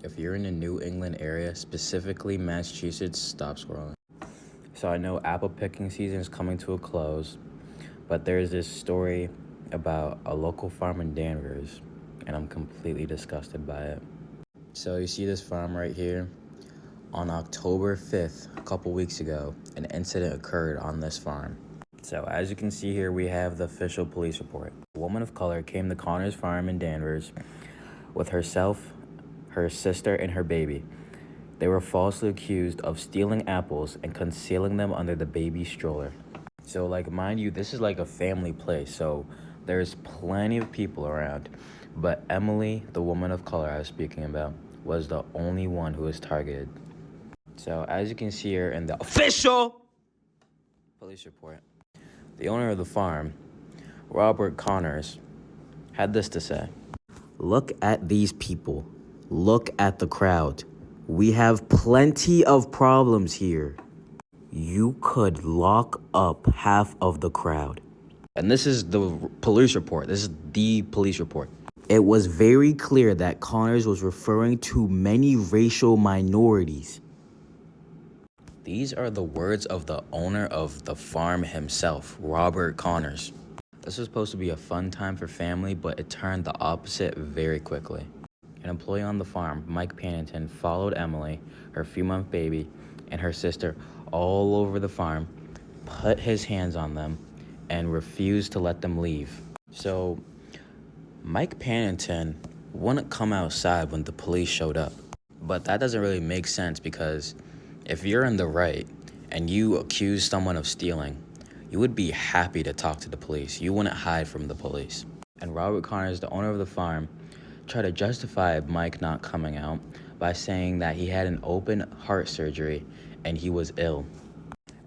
If you're in the New England area, specifically Massachusetts, stop scrolling. So I know apple picking season is coming to a close, but there's this story about a local farm in Danvers, and I'm completely disgusted by it. So you see this farm right here? On October 5th, a couple weeks ago, an incident occurred on this farm. So as you can see here, we have the official police report. A woman of color came to Connor's farm in Danvers with herself, her sister, and her baby. They were falsely accused of stealing apples and concealing them under the baby's stroller. So, mind you, this is like a family place, so there's plenty of people around. But Emily, the woman of color I was speaking about, was the only one who was targeted. So, as you can see here in the official police report, the owner of the farm, Robert Connors, had this to say. Look at these people. Look at the crowd. We have plenty of problems here. You could lock up half of the crowd. And this is the police report. This is the police report. It was very clear that Connors was referring to many racial minorities. These are the words of the owner of the farm himself, Robert Connors. This was supposed to be a fun time for family, but it turned the opposite very quickly. An employee on the farm, Mike Pennington, followed Emily, her few-month baby, and her sister all over the farm, put his hands on them, and refused to let them leave. So, Mike Pennington wouldn't come outside when the police showed up. But that doesn't really make sense because if you're in the right and you accuse someone of stealing, you would be happy to talk to the police. You wouldn't hide from the police. And Robert Connors, the owner of the farm, tried to justify Mike not coming out by saying that he had an open heart surgery and he was ill.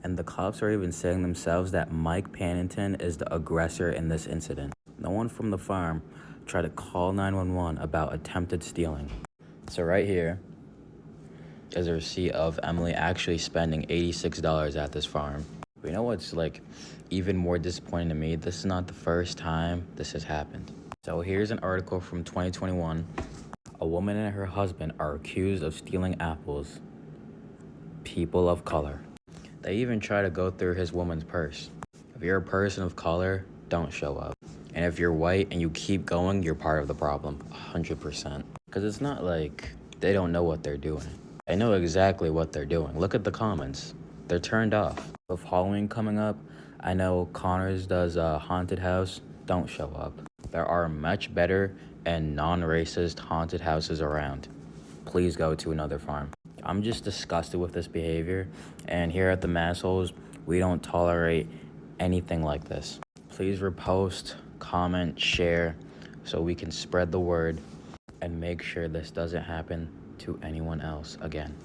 And the cops are even saying themselves that Mike Pennington is the aggressor in this incident. No one from the farm tried to call 911 about attempted stealing. So right here is a receipt of Emily actually spending $86 at this farm. But you know what's even more disappointing to me? This is not the first time this has happened. So here's an article from 2021. A woman and her husband are accused of stealing apples. People of color. They even try to go through his woman's purse. If you're a person of color, don't show up. And if you're white and you keep going, you're part of the problem, 100%. Because it's not like they don't know what they're doing. They know exactly what they're doing. Look at the comments. They're turned off. With Halloween coming up, I know Connors does a haunted house. Don't show up. There are much better and non-racist haunted houses around. Please go to another farm. I'm just disgusted with this behavior, and here at the Massholes, we don't tolerate anything like this. Please repost, comment, share, so we can spread the word and make sure this doesn't happen to anyone else again.